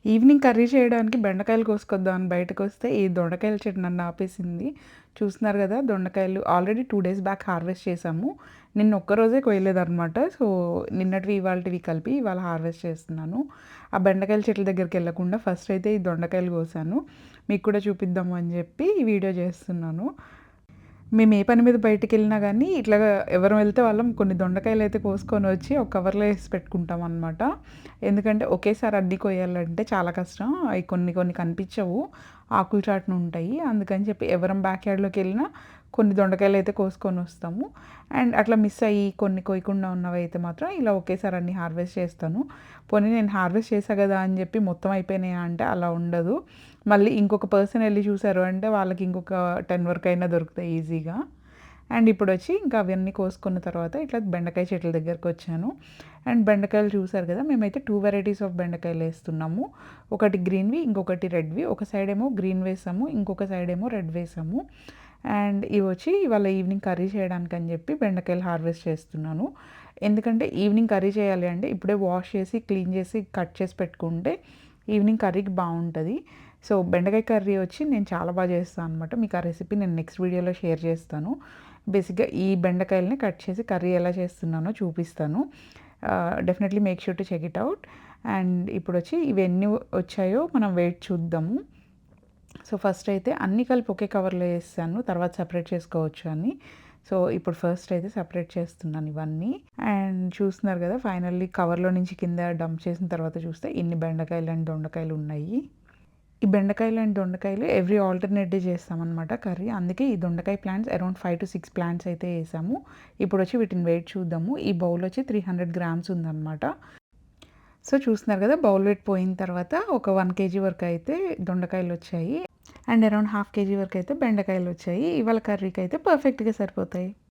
Evening curry చేయడానికి బెండకాయలు కోసుకొద్దామని బయటకొస్తే ఈ దొండకాయల చెట్టు నన్ను ఆపేసింది. చూస్తున్నారు గదా! దొండకాయలు ఆల్రెడీ 2 డేస్ బ్యాక్ హార్వెస్ట్ చేశాము. నిన్న ఒక్కరోజే కొయ్యలేదనమాట. సో, నిన్నటివి ఇవాల్టివి కలిపి ఇవాళ హార్వెస్ట్ చేస్తున్నాను. ఆ బెండకాయల చెట్ల దగ్గరికెళ్ళకుండా ఫస్ట్ అయితే ఈ దొండకాయలు కోసాను. మీకు కూడా చూపిద్దాము అని చెప్పి ఈ వీడియో చేస్తున్నాను. మేము ఏ పని మీద బయటికెళ్ళినా గానీ, ఇట్లాగా ఎవరం వెళ్తే వాళ్ళం కొన్ని దొండకాయలైతే కోసుకొనొచ్చి ఒక కవర్‌లో ఏసి పెట్టుకుంటామనమాట. ఎందుకంటే, ఒకేసారి అన్నీ కొయ్యాలంటే చాలా కష్టం. అయి కొన్ని కొన్ని కనిపిచ్చవు. ఆకుల చాటున ఉంటాయి. అందుకని చెప్పి ఎవరం బ్యాక్ యార్డ్‌లోకెళ్ళినా కొన్ని దొండకాయలైతే కోసుకొనొస్తాము. అండ్ అట్లా మిస్ అయ్యి కొన్ని కొయ్యకుండా ఉన్నవైతే మాత్రం ఇలా ఒకేసారి అన్నీ హార్వెస్ట్ చేస్తాను. పోనీ నేను హార్వెస్ట్ చేశా గదా అని చెప్పి మొత్తం అయిపోయినాయా అంటే అలా ఉండదు. మళ్ళీ ఇంకొక పర్సన్ ఎళ్లి చూసారు అంటే వాళ్ళకి ఇంకొక 10 వరకైనా దొరుకుతాయి ఈజీగా. అండ్ ఇప్పుడొచ్చి ఇంకా అవన్నీ కోసుకున్న తర్వాత ఇట్లా బెండకాయ చెట్ల దగ్గరకొచ్చాను. అండ్ బెండకాయలు చూసారు కదా! మేమైతే 2 వెరైటీస్ ఆఫ్ బెండకాయలేస్తున్నాము. ఒకటి గ్రీన్‌వి, ఇంకొకటి రెడ్‌వి. ఒక సైడేమో గ్రీన్ వేసాము. ఇంకొక సైడేమో రెడ్ వేసాము. అండ్ ఇవొచ్చి ఇవాళ ఈవినింగ్ కర్రీ చేయడానికని చెప్పి బెండకాయలు హార్వెస్ట్ చేస్తున్నాను. ఎందుకంటే ఈవినింగ్ కర్రీ చేయాలి అంటే ఇప్పుడే వాష్ చేసి, క్లీన్ చేసి, కట్ చేసి పెట్టుకుంటే ఈవినింగ్ కర్రీకి బావుంటది. సో, బెండకాయ కర్రీ వచ్చి నేను చాలా చేస్తాను అనమాట. మీకు ఆ రెసిపీ నేను నెక్స్ట్ వీడియోలో షేర్ చేస్తాను. బేసిక్‌గా ఈ బెండకాయలని కట్ చేసి కర్రీ ఎలా చేస్తున్నానో చూపిస్తాను. Definitely make sure to check it out. And ఇప్పుడొచ్చి ఇవెన్ని వచ్చాయో మనం వెయిట్ చూద్దాము. సో, ఫస్ట్ అయితే అన్నీ కలిపి ఒకే కవర్‌లో ఏసేసాను. తర్వాత సెపరేట్ చేసుకోవచ్చు అని. సో, ఇప్పుడు ఫస్ట్ అయితే సెపరేట్ చేస్తున్నాను ఇవన్నీ. అండ్ చూస్తున్నారు కదా! ఫైనల్లీ కవర్‌లో నుంచి కింద డంప్ చేసిన తర్వాత చూస్తే ఇన్ని బెండకాయలు అండ్ దొండకాయలు ఉన్నాయి. ఈ బెండకాయలు అండ్ దొండకాయలు ఎవ్రీ ఆల్టర్‌నేట్ డే చేస్తామనమాట కర్రీ. అందుకే ఈ దొండకాయ ప్లాంట్స్ అరౌండ్ 5-6 ప్లాంట్స్ అయితే ఏసాము. ఇప్పుడొచ్చి వీటిని వెయిట్ చూద్దాము. ఈ బౌల్ వచ్చి 300 గ్రామ్స్ ఉందనమాట. సో, చూస్తున్నారు కదా! బౌల్ వెయిట్ పోయిన తర్వాత ఒక 1 కేజీ వరకు అయితే దొండకాయలొచ్చాయి. అండ్ అరౌండ్ హాఫ్ కేజీ వరకు అయితే బెండకాయలొచ్చాయి. ఇవాళ కర్రీకి అయితే పర్ఫెక్ట్‌గా సరిపోతాయి.